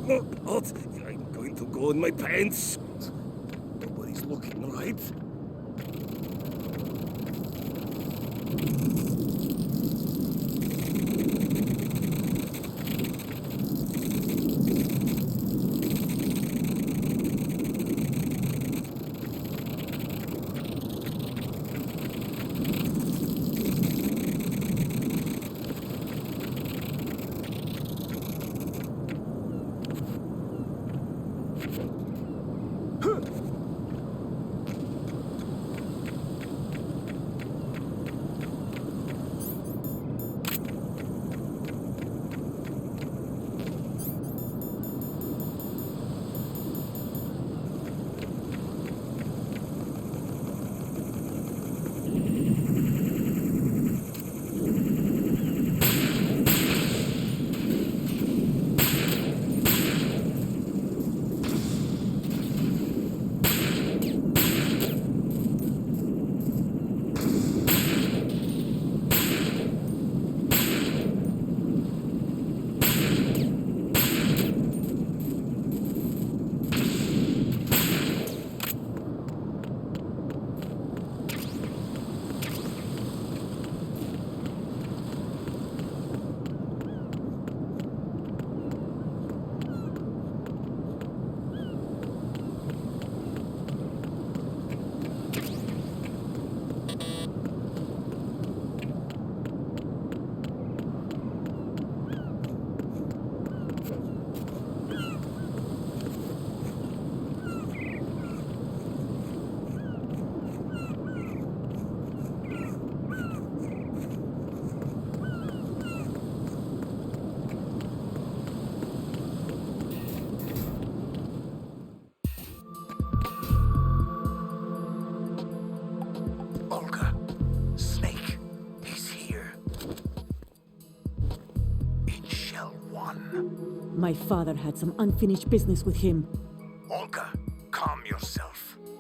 What? I'm going to go in my pants. Nobody's looking, right? Olga, Snake, he's here. In Shell 1. My father had some unfinished business with him. Olga, calm yourself. We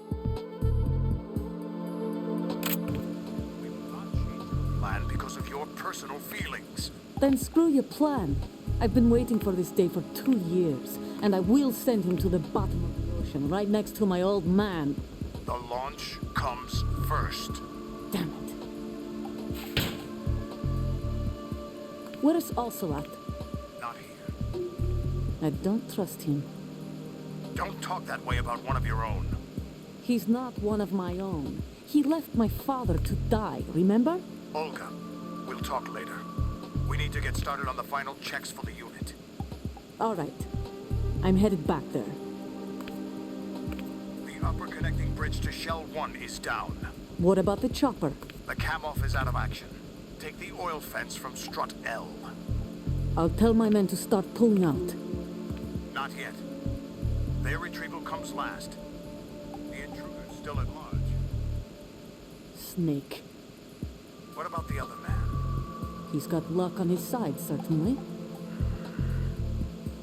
will not change your plan because of your personal feelings. Then screw your plan. I've been waiting for this day for 2 years, and I will send him to the bottom of the ocean, right next to my old man. The launch comes first. Damn it. Where is Ocelot? Not here. I don't trust him. Don't talk that way about one of your own. He's not one of my own. He left my father to die, remember? Olga, we'll talk later. We need to get started on the final checks for the unit. All right. I'm headed back there. The upper connecting bridge to Shell 1 is down. What about the chopper? The cam-off is out of action. Take the oil fence from strut L. I'll tell my men to start pulling out. Not yet. Their retrieval comes last. The intruder's still at large. Snake. What about the other man? He's got luck on his side, certainly.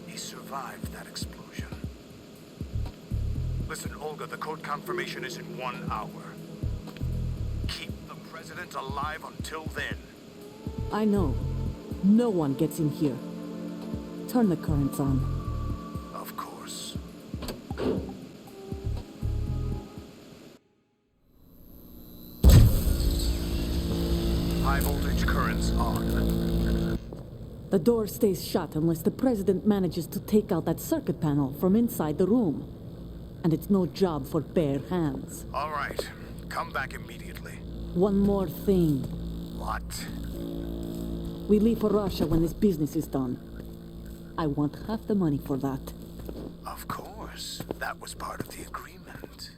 He survived that explosion. Listen, Olga, the code confirmation is in 1 hour. Keep the president alive until then. I know. No one gets in here. Turn the currents on. Of course. High voltage currents on. The door stays shut unless the president manages to take out that circuit panel from inside the room. And it's no job for bare hands. All right. Come back immediately. One more thing. What? We leave for Russia when this business is done. I want half the money for that. Of course. That was part of the agreement.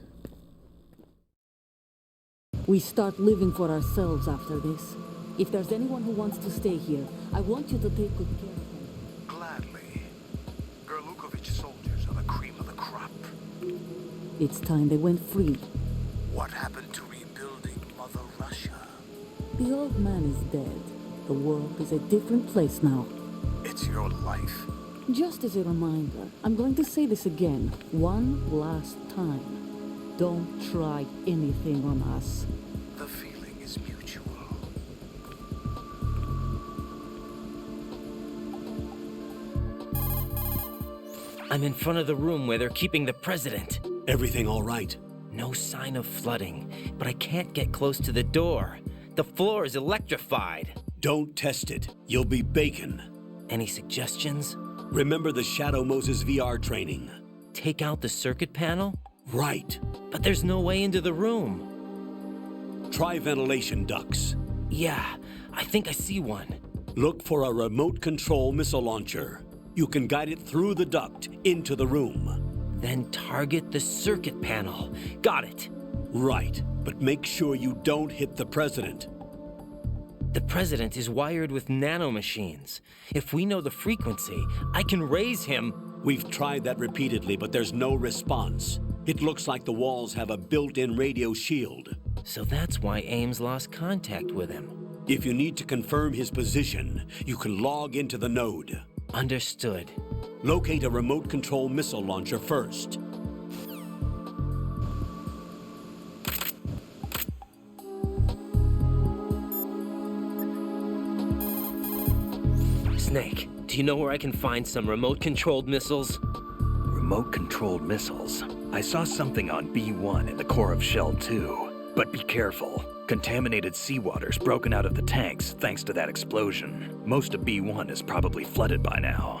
We start living for ourselves after this. If there's anyone who wants to stay here, I want you to take good care of them. Gladly. Gerlukovich soldiers are the cream of the crop. It's time they went free. What happened to rebuilding Mother Russia? The old man is dead. The world is a different place now. It's your life. Just as a reminder, I'm going to say this again, one last time. Don't try anything on us. The feeling is mutual. I'm in front of the room where they're keeping the president. Everything all right? No sign of flooding, but I can't get close to the door. The floor is electrified. Don't test it. You'll be bacon. Any suggestions? Remember the Shadow Moses VR training. Take out the circuit panel? Right. But there's no way into the room. Try ventilation ducts. Yeah, I think I see one. Look for a remote control missile launcher. You can guide it through the duct into the room. Then target the circuit panel. Got it. Right, but make sure you don't hit the president. The president is wired with nanomachines. If we know the frequency, I can raise him. We've tried that repeatedly, but there's no response. It looks like the walls have a built-in radio shield. So that's why Ames lost contact with him. If you need to confirm his position, you can log into the node. Understood. Locate a remote control missile launcher first. Snake, do you know where I can find some remote-controlled missiles? Remote-controlled missiles. I saw something on B1 in the core of Shell 2. But be careful. Contaminated seawater's broken out of the tanks thanks to that explosion. Most of B1 is probably flooded by now.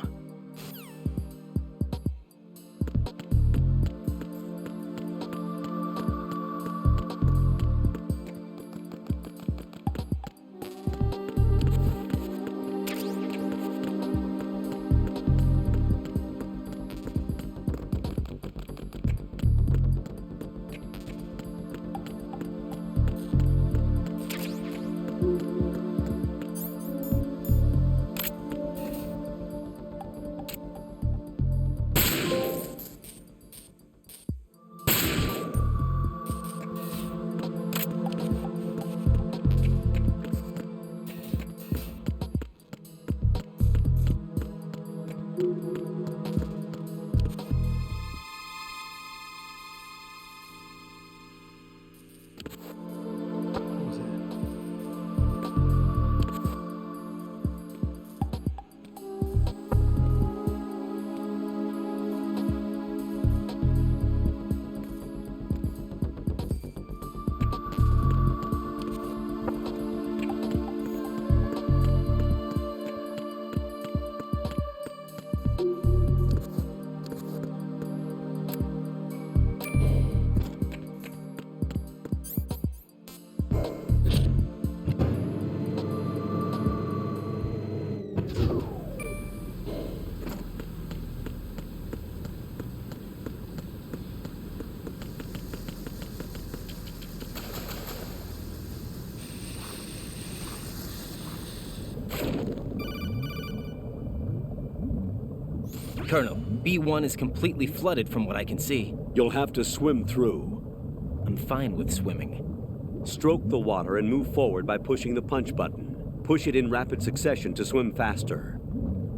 Colonel, B1 is completely flooded from what I can see. You'll have to swim through. I'm fine with swimming. Stroke the water and move forward by pushing the punch button. Push it in rapid succession to swim faster.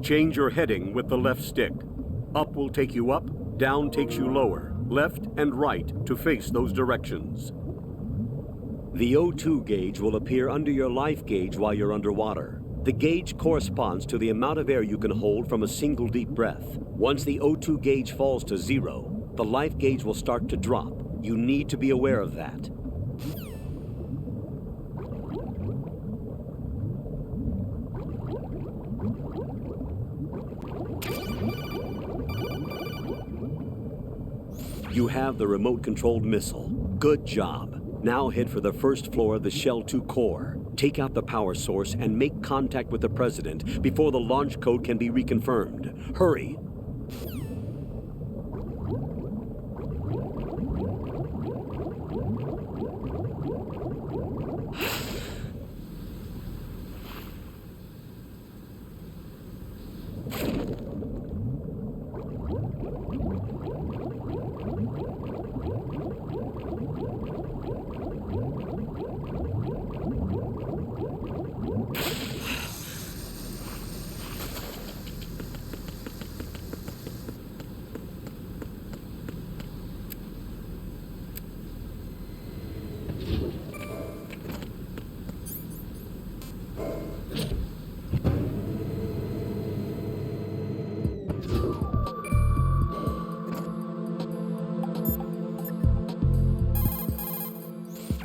Change your heading with the left stick. Up will take you up, down takes you lower, left and right to face those directions. The O2 gauge will appear under your life gauge while you're underwater. The gauge corresponds to the amount of air you can hold from a single deep breath. Once the O2 gauge falls to 0, the life gauge will start to drop. You need to be aware of that. You have the remote-controlled missile. Good job. Now head for the first floor of the Shell 2 core. Take out the power source and make contact with the president before the launch code can be reconfirmed. Hurry!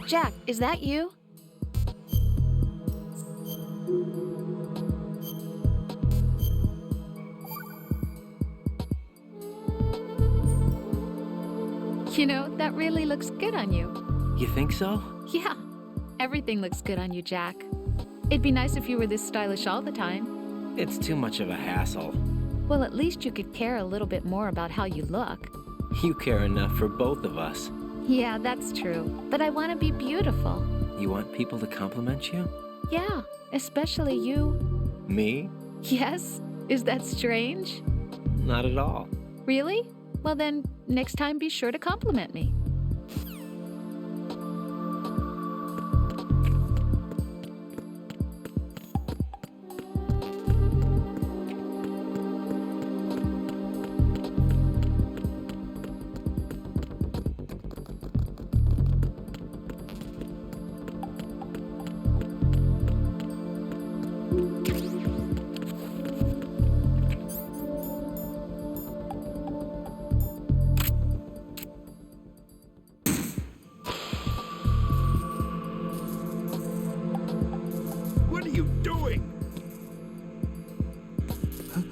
Jack, is that you? You know, that really looks good on you. You think so? Yeah, everything looks good on you, Jack. It'd be nice if you were this stylish all the time. It's too much of a hassle. Well, at least you could care a little bit more about how you look. You care enough for both of us. Yeah, that's true. But I want to be beautiful. You want people to compliment you? Yeah, especially you. Me? Yes? Is that strange? Not at all. Really? Well then, next time be sure to compliment me. What are you doing?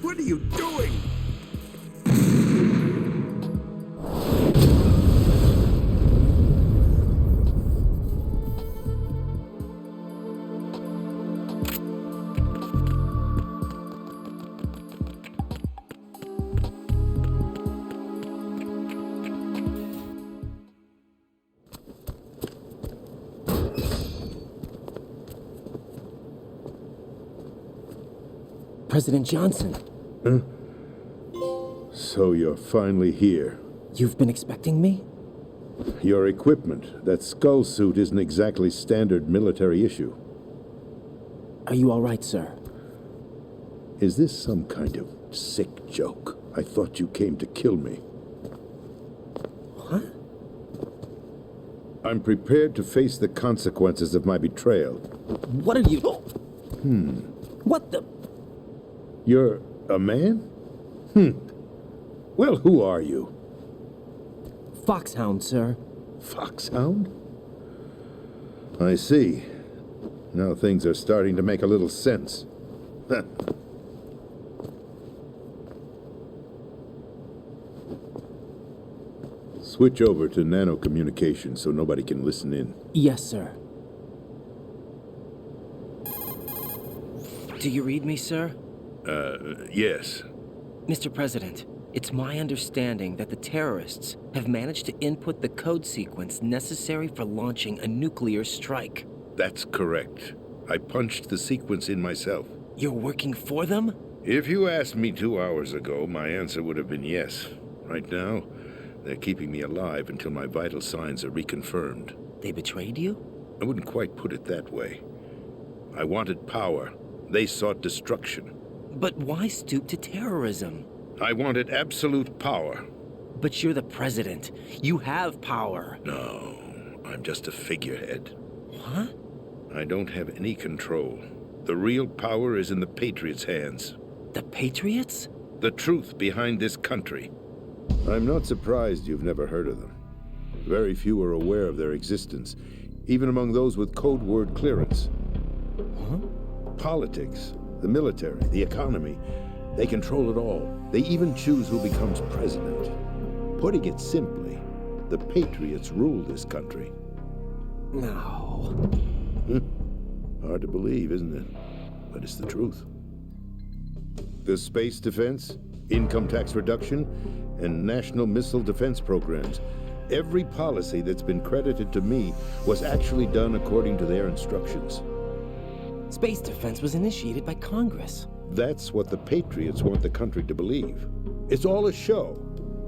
What are you doing? President Johnson, So you're finally here. you've been expecting me? Your equipment, that skull suit, isn't exactly standard military issue. Are you all right, sir? Is this some kind of sick joke? I thought you came to kill me. What? I'm prepared to face the consequences of my betrayal. What are you... What the... You're a man? Well, who are you? Foxhound, sir. Foxhound? I see. Now things are starting to make a little sense. Switch over to nano communication so nobody can listen in. Yes, sir. Do you read me, sir? Yes. Mr. President, it's my understanding that the terrorists have managed to input the code sequence necessary for launching a nuclear strike. That's correct. I punched the sequence in myself. You're working for them? If you asked me 2 hours ago, my answer would have been yes. Right now, they're keeping me alive until my vital signs are reconfirmed. They betrayed you? I wouldn't quite put it that way. I wanted power. They sought destruction. But why stoop to terrorism? I wanted absolute power. But you're the president. You have power. No, I'm just a figurehead. What? I don't have any control. The real power is in the Patriots' hands. The Patriots? The truth behind this country. I'm not surprised you've never heard of them. Very few are aware of their existence, even among those with code word clearance. Huh? Politics, the military, the economy, they control it all. They even choose who becomes president. Putting it simply, the Patriots rule this country. No. Hard to believe, isn't it? But it's the truth. The space defense, income tax reduction, and national missile defense programs. Every policy that's been credited to me was actually done according to their instructions. Space defense was initiated by Congress. That's what the Patriots want the country to believe. It's all a show.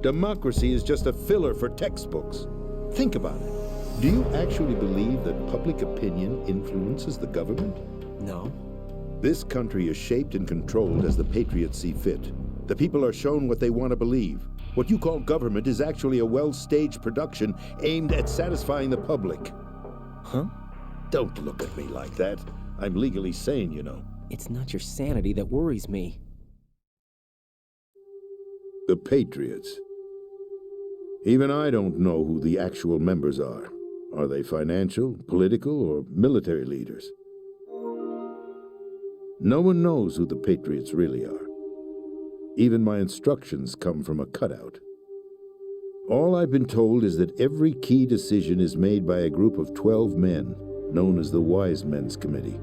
Democracy is just a filler for textbooks. Think about it. Do you actually believe that public opinion influences the government? No. This country is shaped and controlled as the Patriots see fit. The people are shown what they want to believe. What you call government is actually a well-staged production aimed at satisfying the public. Huh? Don't look at me like that. I'm legally sane, you know. It's not your sanity that worries me. The Patriots. Even I don't know who the actual members are. Are they financial, political, or military leaders? No one knows who the Patriots really are. Even my instructions come from a cutout. All I've been told is that every key decision is made by a group of 12 men, known as the Wise Men's Committee.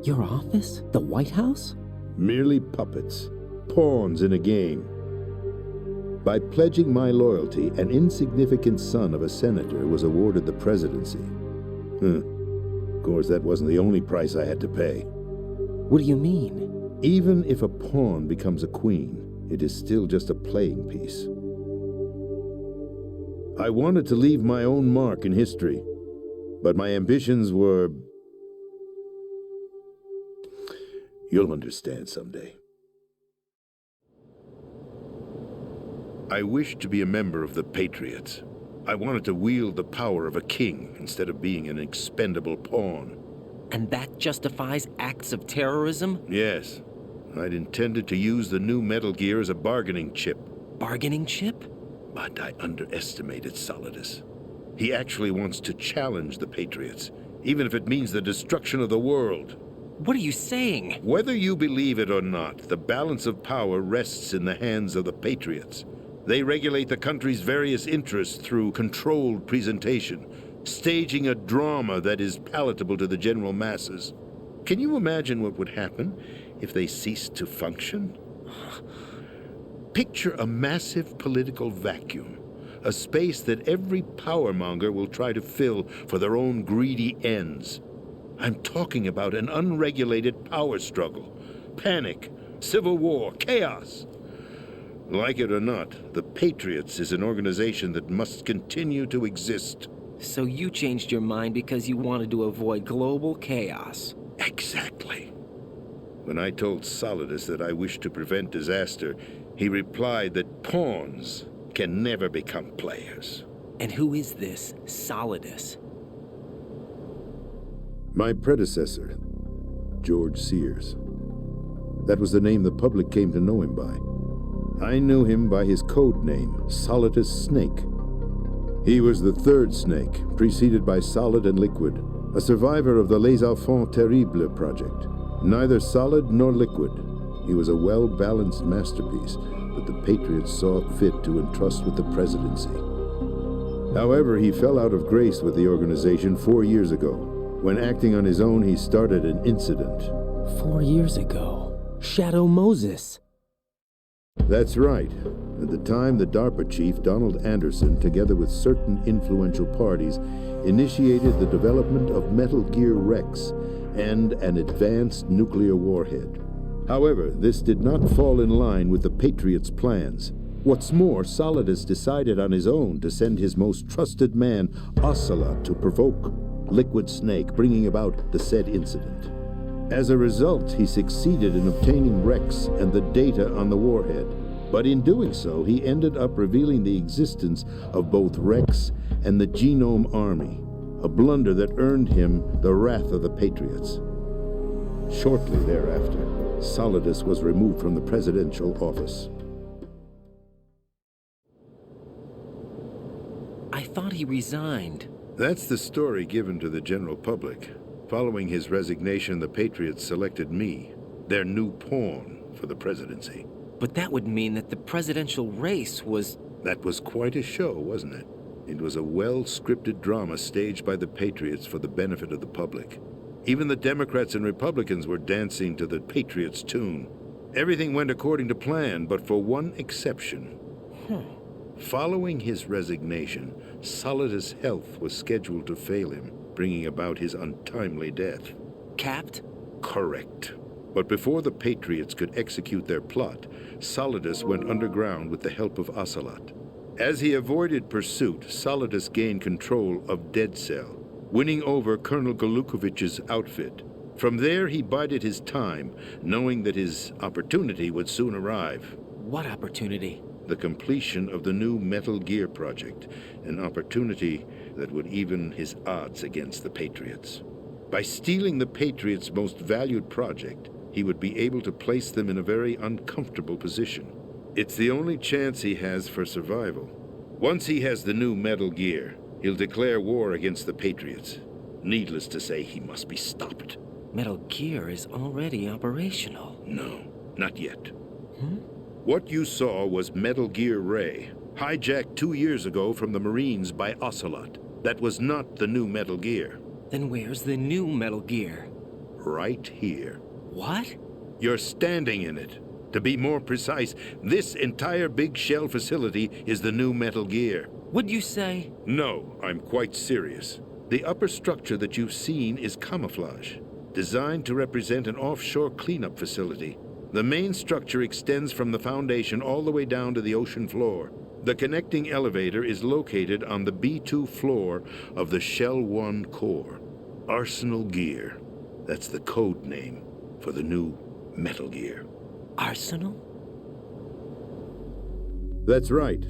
Your office? The White House? Merely puppets, pawns in a game. By pledging my loyalty, an insignificant son of a senator was awarded the presidency. Of course, that wasn't the only price I had to pay. What do you mean? Even if a pawn becomes a queen, it is still just a playing piece. I wanted to leave my own mark in history, but my ambitions were... You'll understand someday. I wished to be a member of the Patriots. I wanted to wield the power of a king instead of being an expendable pawn. And that justifies acts of terrorism? Yes. I'd intended to use the new Metal Gear as a bargaining chip. Bargaining chip? But I underestimated Solidus. He actually wants to challenge the Patriots, even if it means the destruction of the world. What are you saying? Whether you believe it or not, the balance of power rests in the hands of the Patriots. They regulate the country's various interests through controlled presentation, staging a drama that is palatable to the general masses. Can you imagine what would happen if they ceased to function? Picture a massive political vacuum, a space that every powermonger will try to fill for their own greedy ends. I'm talking about an unregulated power struggle, panic, civil war, chaos. Like it or not, the Patriots is an organization that must continue to exist. So you changed your mind because you wanted to avoid global chaos. Exactly. When I told Solidus that I wished to prevent disaster, he replied that pawns can never become players. And who is this Solidus? My predecessor, George Sears. That was the name the public came to know him by. I knew him by his code name, Solidus Snake. He was the third snake, preceded by Solid and Liquid, a survivor of the Les Enfants Terribles project. Neither solid nor liquid, he was a well-balanced masterpiece that the Patriots saw fit to entrust with the presidency. However, he fell out of grace with the organization 4 years ago. When acting on his own, he started an incident. 4 years ago. Shadow Moses. That's right. At the time, the DARPA chief, Donald Anderson, together with certain influential parties, initiated the development of Metal Gear Rex and an advanced nuclear warhead. However, this did not fall in line with the Patriots' plans. What's more, Solidus decided on his own to send his most trusted man, Ocelot, to provoke Liquid Snake, bringing about the said incident. As a result, he succeeded in obtaining Rex and the data on the warhead. But in doing so, he ended up revealing the existence of both Rex and the Genome Army, a blunder that earned him the wrath of the Patriots. Shortly thereafter, Solidus was removed from the presidential office. I thought he resigned. That's the story given to the general public. Following his resignation, the Patriots selected me, their new pawn, for the presidency. But that would mean that the presidential race was... That was quite a show, wasn't it? It was a well-scripted drama staged by the Patriots for the benefit of the public. Even the Democrats and Republicans were dancing to the Patriots' tune. Everything went according to plan, but for one exception. Following his resignation, Solidus' health was scheduled to fail him, bringing about his untimely death. Capped? Correct. But before the Patriots could execute their plot, Solidus went underground with the help of Ocelot. As he avoided pursuit, Solidus gained control of Dead Cell, winning over Colonel Golukovich's outfit. From there, he bided his time, knowing that his opportunity would soon arrive. What opportunity? The completion of the new Metal Gear project, an opportunity that would even his odds against the Patriots. By stealing the Patriots' most valued project, he would be able to place them in a very uncomfortable position. It's the only chance he has for survival. Once he has the new Metal Gear, He'll declare war against the Patriots. Needless to say, he must be stopped. Metal Gear is already operational. No, not yet. What you saw was Metal Gear Ray, hijacked 2 years ago from the Marines by Ocelot. That was not the new Metal Gear. Then where's the new Metal Gear? Right here. What? You're standing in it. To be more precise, this entire big shell facility is the new Metal Gear. What'd you say? No, I'm quite serious. The upper structure that you've seen is camouflage, designed to represent an offshore cleanup facility. The main structure extends from the foundation all the way down to the ocean floor. The connecting elevator is located on the B2 floor of the Shell 1 core. Arsenal Gear. That's the code name for the new Metal Gear. Arsenal? That's right.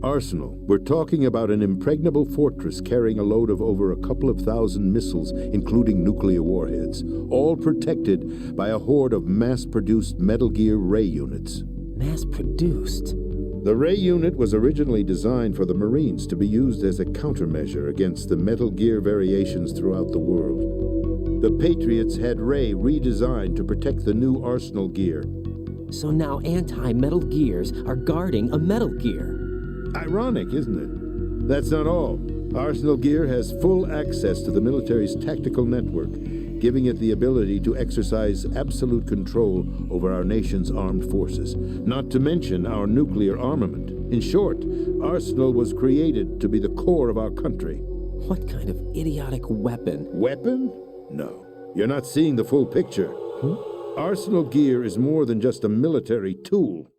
Arsenal. We're talking about an impregnable fortress carrying a load of over a couple of thousand missiles, including nuclear warheads, all protected by a horde of mass-produced Metal Gear Ray units. Mass-produced? The Ray unit was originally designed for the Marines to be used as a countermeasure against the Metal Gear variations throughout the world. The Patriots had Ray redesigned to protect the new Arsenal Gear. So now anti-Metal Gears are guarding a Metal Gear. Ironic, isn't it? That's not all. Arsenal Gear has full access to the military's tactical network, giving it the ability to exercise absolute control over our nation's armed forces, not to mention our nuclear armament. In short, Arsenal was created to be the core of our country. What kind of idiotic weapon? Weapon? No. You're not seeing the full picture. Arsenal Gear is more than just a military tool.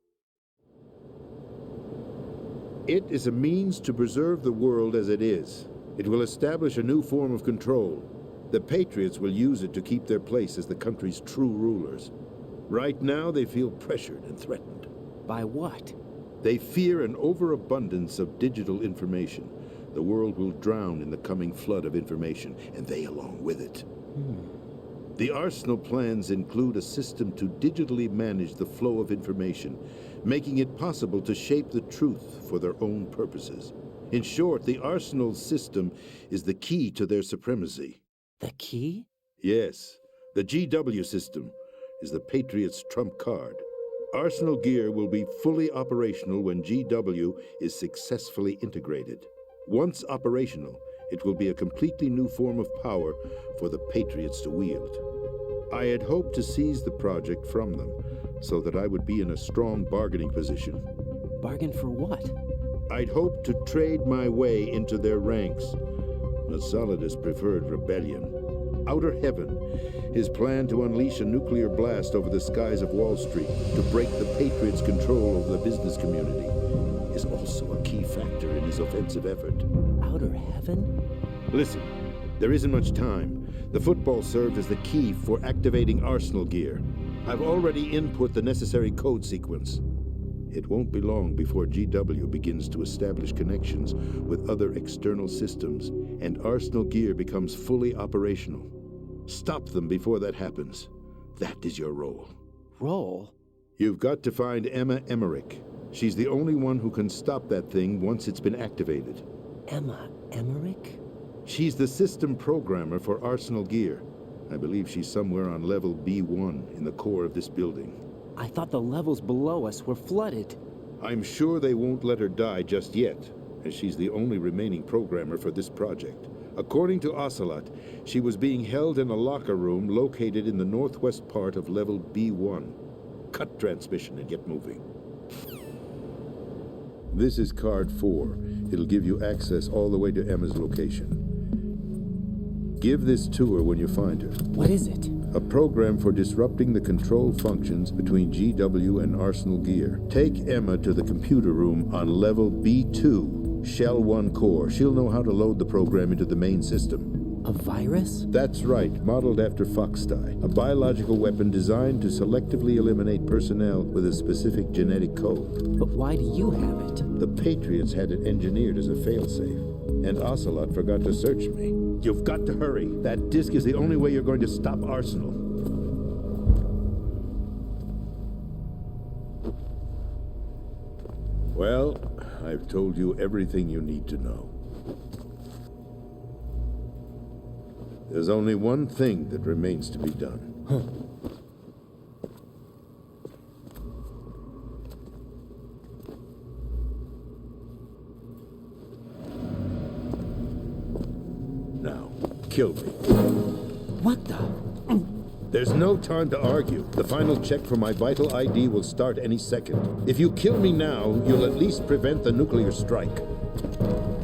It is a means to preserve the world as it is. It will establish a new form of control. The Patriots will use it to keep their place as the country's true rulers. Right now, they feel pressured and threatened. By what? They fear an overabundance of digital information. The world will drown in the coming flood of information, and they along with it. The Arsenal plans include a system to digitally manage the flow of information, making it possible to shape the truth for their own purposes. In short, the Arsenal system is the key to their supremacy. The key? Yes, the GW system is the Patriots' trump card. Arsenal Gear will be fully operational when GW is successfully integrated. Once operational, it will be a completely new form of power for the Patriots to wield. I had hoped to seize the project from them, so that I would be in a strong bargaining position. Bargain for what? I'd hoped to trade my way into their ranks, but Solidus preferred rebellion. Outer Heaven, his plan to unleash a nuclear blast over the skies of Wall Street to break the Patriots' control over the business community, is also a key factor in his offensive effort. Outer Heaven? Listen, there isn't much time. The football served as the key for activating Arsenal Gear. I've already input the necessary code sequence. It won't be long before GW begins to establish connections with other external systems, and Arsenal Gear becomes fully operational. Stop them before that happens. That is your role. Role? You've got to find Emma Emmerich. She's the only one who can stop that thing once it's been activated. Emma Emmerich? She's the system programmer for Arsenal Gear. I believe she's somewhere on level B1 in the core of this building. I thought the levels below us were flooded. I'm sure they won't let her die just yet, as she's the only remaining programmer for this project. According to Ocelot, she was being held in a locker room located in the northwest part of level B1. Cut transmission and get moving. This is card 4. It'll give you access all the way to Emma's location. Give this to her when you find her. What is it? A program for disrupting the control functions between GW and Arsenal Gear. Take Emma to the computer room on level B2, Shell 1 core. She'll know how to load the program into the main system. A virus? That's right, modeled after Foxdie, a biological weapon designed to selectively eliminate personnel with a specific genetic code. But why do you have it? The Patriots had it engineered as a failsafe, and Ocelot forgot to search me. You've got to hurry. That disk is the only way you're going to stop Arsenal. Well, I've told you everything you need to know. There's only one thing that remains to be done. Now, kill me. What the? There's no time to argue. The final check for my vital ID will start any second. If you kill me now, you'll at least prevent the nuclear strike.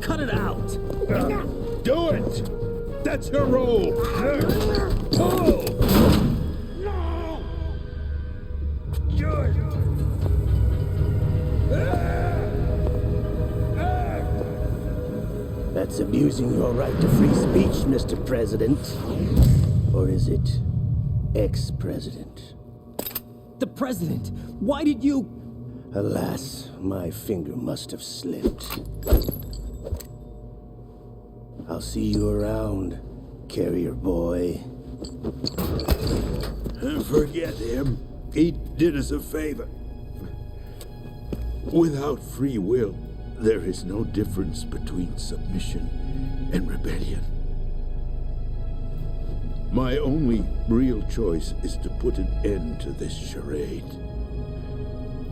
Cut it out! Do it! That's your role! Oh! No! That's abusing your right to free speech, Mr. President. Or is it ex-president? The president! Why did you... Alas, my finger must have slipped. I'll see you around, carrier boy. Forget him. He did us a favor. Without free will, there is no difference between submission and rebellion. My only real choice is to put an end to this charade.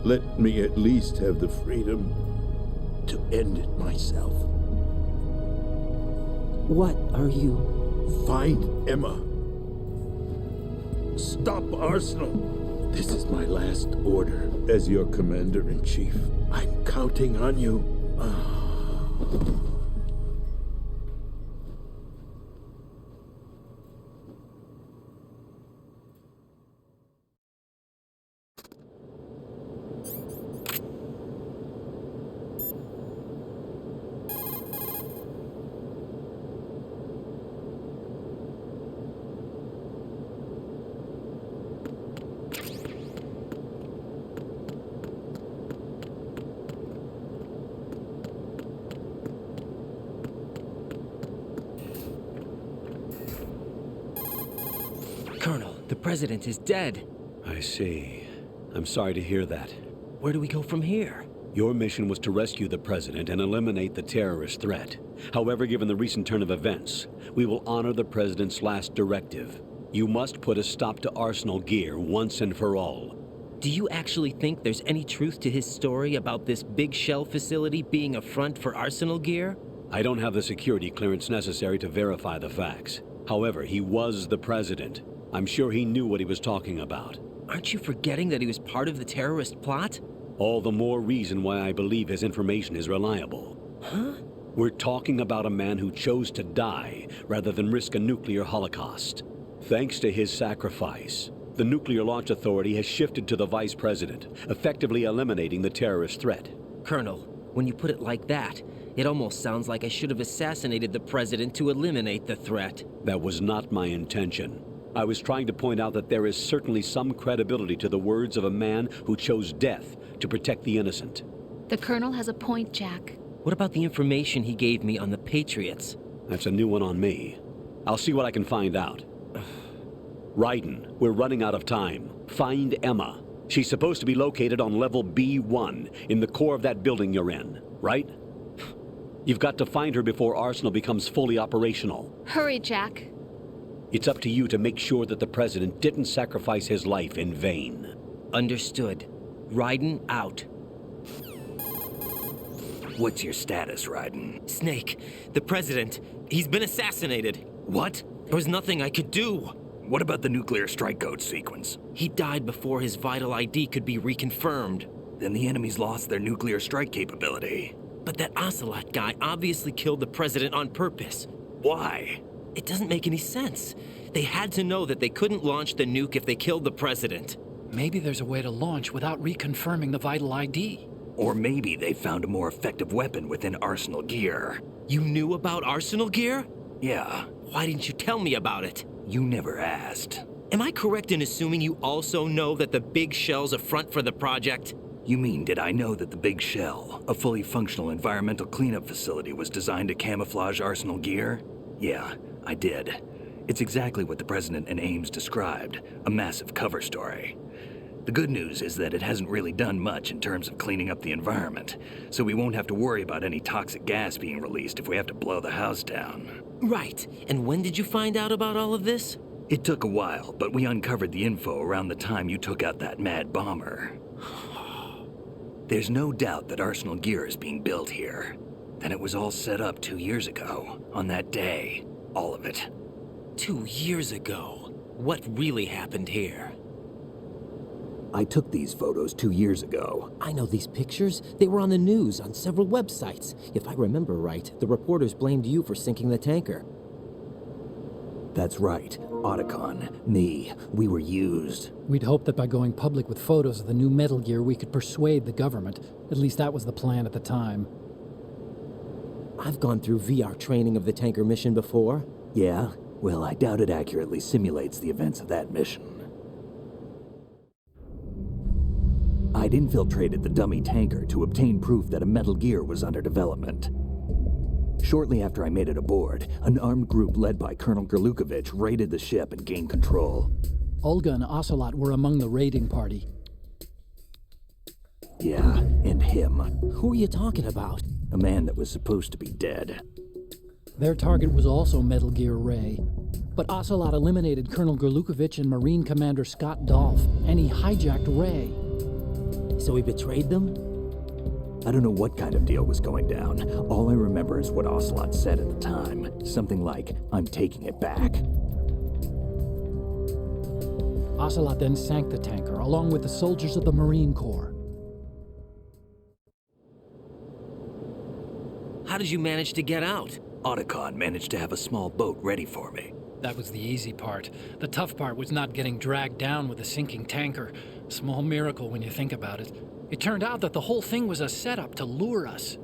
Let me at least have the freedom to end it myself. What are you... Find Emma. Stop Arsenal. This is my last order as your commander-in-chief. I'm counting on you. Colonel, the president is dead. I see. I'm sorry to hear that. Where do we go from here? Your mission was to rescue the president and eliminate the terrorist threat. However, given the recent turn of events, we will honor the president's last directive. You must put a stop to Arsenal Gear once and for all. Do you actually think there's any truth to his story about this big shell facility being a front for Arsenal Gear? I don't have the security clearance necessary to verify the facts. However, he was the president. I'm sure he knew what he was talking about. Aren't you forgetting that he was part of the terrorist plot? All the more reason why I believe his information is reliable. Huh? We're talking about a man who chose to die rather than risk a nuclear holocaust. Thanks to his sacrifice, the Nuclear Launch Authority has shifted to the vice president, effectively eliminating the terrorist threat. Colonel, when you put it like that, it almost sounds like I should have assassinated the president to eliminate the threat. That was not my intention. I was trying to point out that there is certainly some credibility to the words of a man who chose death to protect the innocent. The Colonel has a point, Jack. What about the information he gave me on the Patriots? That's a new one on me. I'll see what I can find out. Raiden, we're running out of time. Find Emma. She's supposed to be located on level B1, in the core of that building you're in, right? You've got to find her before Arsenal becomes fully operational. Hurry, Jack. It's up to you to make sure that the president didn't sacrifice his life in vain. Understood. Raiden out. What's your status, Raiden? Snake, the president, he's been assassinated. What? There was nothing I could do. What about the nuclear strike code sequence? He died before his vital ID could be reconfirmed. Then the enemy's lost their nuclear strike capability. But that Ocelot guy obviously killed the president on purpose. Why? It doesn't make any sense. They had to know that they couldn't launch the nuke if they killed the president. Maybe there's a way to launch without reconfirming the vital ID. Or maybe they found a more effective weapon within Arsenal Gear. You knew about Arsenal Gear? Yeah. Why didn't you tell me about it? You never asked. Am I correct in assuming you also know that the Big Shell's a front for the project? You mean, did I know that the Big Shell, a fully functional environmental cleanup facility, was designed to camouflage Arsenal Gear? Yeah, I did. It's exactly what the President and Ames described, a massive cover story. The good news is that it hasn't really done much in terms of cleaning up the environment, so we won't have to worry about any toxic gas being released if we have to blow the house down. Right. And when did you find out about all of this? It took a while, but we uncovered the info around the time you took out that mad bomber. There's no doubt that Arsenal gear is being built here. Then it was all set up 2 years ago, on that day. All of it. 2 years ago? What really happened here? I took these photos 2 years ago. I know these pictures. They were on the news on several websites. If I remember right, the reporters blamed you for sinking the tanker. That's right. Otacon, me, we were used. We'd hoped that by going public with photos of the new Metal Gear, we could persuade the government. At least that was the plan at the time. I've gone through VR training of the tanker mission before. Yeah? Well, I doubt it accurately simulates the events of that mission. I'd infiltrated the dummy tanker to obtain proof that a Metal Gear was under development. Shortly after I made it aboard, an armed group led by Colonel Gerlukovich raided the ship and gained control. Olga and Ocelot were among the raiding party. Yeah, and him. Who are you talking about? A man that was supposed to be dead. Their target was also Metal Gear Ray. But Ocelot eliminated Colonel Gerlukovich and Marine Commander Scott Dolph, and he hijacked Ray. So he betrayed them? I don't know what kind of deal was going down. All I remember is what Ocelot said at the time. Something like, "I'm taking it back." Ocelot then sank the tanker, along with the soldiers of the Marine Corps. How did you manage to get out? Otacon managed to have a small boat ready for me. That was the easy part. The tough part was not getting dragged down with a sinking tanker. A small miracle when you think about it. It turned out that the whole thing was a setup to lure us.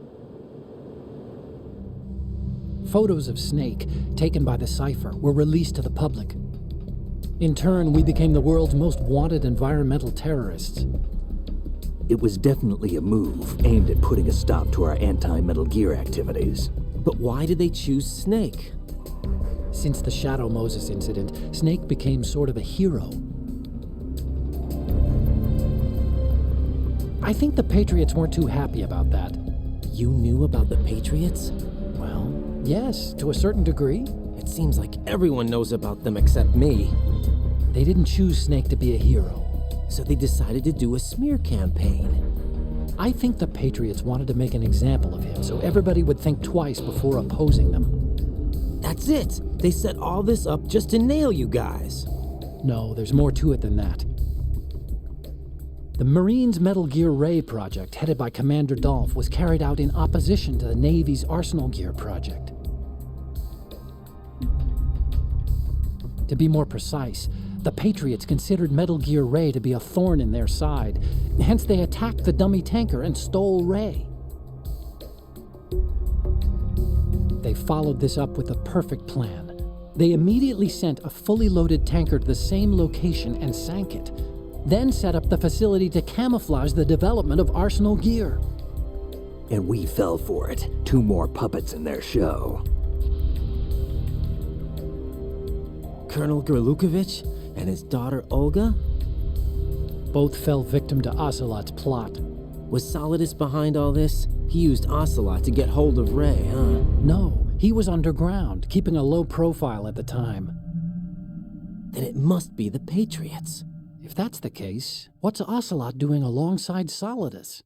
Photos of Snake, taken by the Cypher, were released to the public. In turn, we became the world's most wanted environmental terrorists. It was definitely a move aimed at putting a stop to our anti-Metal Gear activities. But why did they choose Snake? Since the Shadow Moses incident, Snake became sort of a hero. I think the Patriots weren't too happy about that. You knew about the Patriots? Well, yes, to a certain degree. It seems like everyone knows about them except me. They didn't choose Snake to be a hero. So they decided to do a smear campaign. I think the Patriots wanted to make an example of him so everybody would think twice before opposing them. That's it! They set all this up just to nail you guys. No, there's more to it than that. The Marines' Metal Gear Ray project, headed by Commander Dolph, was carried out in opposition to the Navy's Arsenal Gear project. To be more precise, the Patriots considered Metal Gear Ray to be a thorn in their side. Hence, they attacked the dummy tanker and stole Ray. They followed this up with a perfect plan. They immediately sent a fully loaded tanker to the same location and sank it, then set up the facility to camouflage the development of Arsenal Gear. And we fell for it. 2 more puppets in their show. Colonel Gerlukovich and his daughter Olga? Both fell victim to Ocelot's plot. Was Solidus behind all this? He used Ocelot to get hold of Ray, huh? No, he was underground, keeping a low profile at the time. Then it must be the Patriots. If that's the case, what's Ocelot doing alongside Solidus?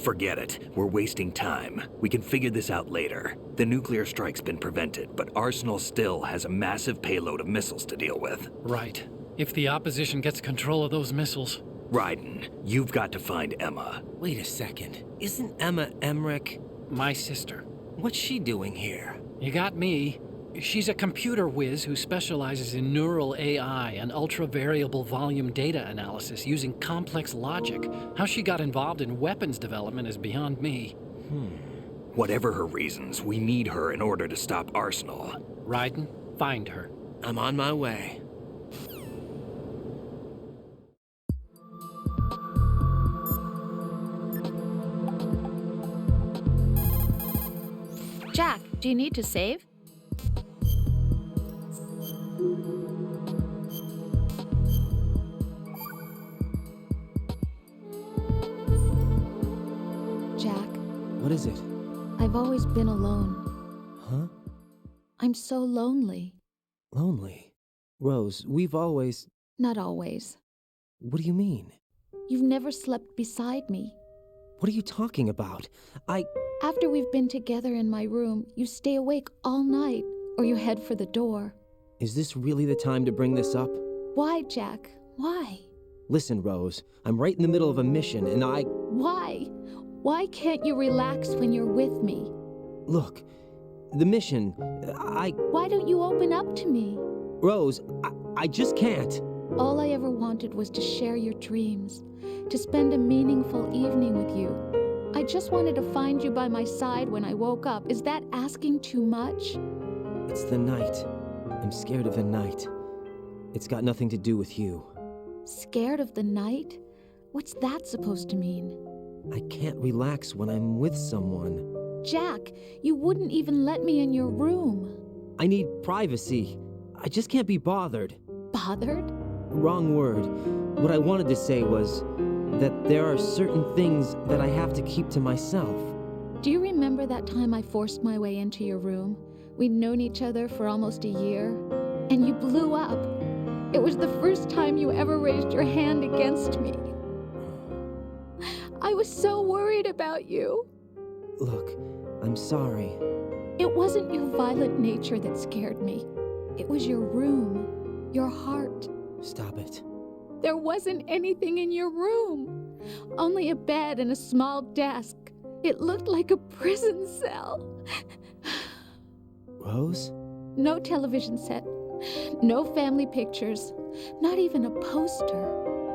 Forget it. We're wasting time. We can figure this out later. The nuclear strike's been prevented, but Arsenal still has a massive payload of missiles to deal with. Right. If the opposition gets control of those missiles... Raiden, you've got to find Emma. Wait a second. Isn't Emma Emmerich? My sister. What's she doing here? You got me. She's a computer whiz who specializes in neural AI and ultra-variable volume data analysis using complex logic. How she got involved in weapons development is beyond me. Whatever her reasons, we need her in order to stop Arsenal. Raiden, find her. I'm on my way. Jack, do you need to save? I've always been alone. Huh? I'm so lonely. Lonely? Rose, we've always... Not always. What do you mean? You've never slept beside me. What are you talking about? After we've been together in my room, you stay awake all night, or you head for the door. Is this really the time to bring this up? Why, Jack? Why? Listen, Rose, I'm right in the middle of a mission, and Why? Why can't you relax when you're with me? Look, the mission, Why don't you open up to me? Rose, I just can't. All I ever wanted was to share your dreams, to spend a meaningful evening with you. I just wanted to find you by my side when I woke up. Is that asking too much? It's the night. I'm scared of the night. It's got nothing to do with you. Scared of the night? What's that supposed to mean? I can't relax when I'm with someone. Jack, you wouldn't even let me in your room. I need privacy. I just can't be bothered. Bothered? Wrong word. What I wanted to say was that there are certain things that I have to keep to myself. Do you remember that time I forced my way into your room? We'd known each other for almost a year, and you blew up. It was the first time you ever raised your hand against me. I was so worried about you. Look, I'm sorry. It wasn't your violent nature that scared me. It was your room, your heart. Stop it. There wasn't anything in your room. Only a bed and a small desk. It looked like a prison cell. Rose? No television set. No family pictures. Not even a poster.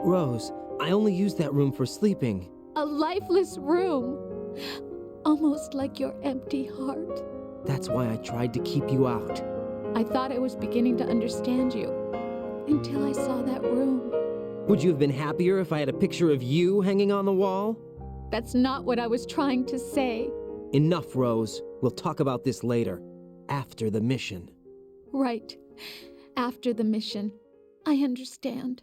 Rose, I only use that room for sleeping. A lifeless room. Almost like your empty heart. That's why I tried to keep you out. I thought I was beginning to understand you. Until I saw that room. Would you have been happier if I had a picture of you hanging on the wall? That's not what I was trying to say. Enough, Rose. We'll talk about this later. After the mission. Right. After the mission. I understand.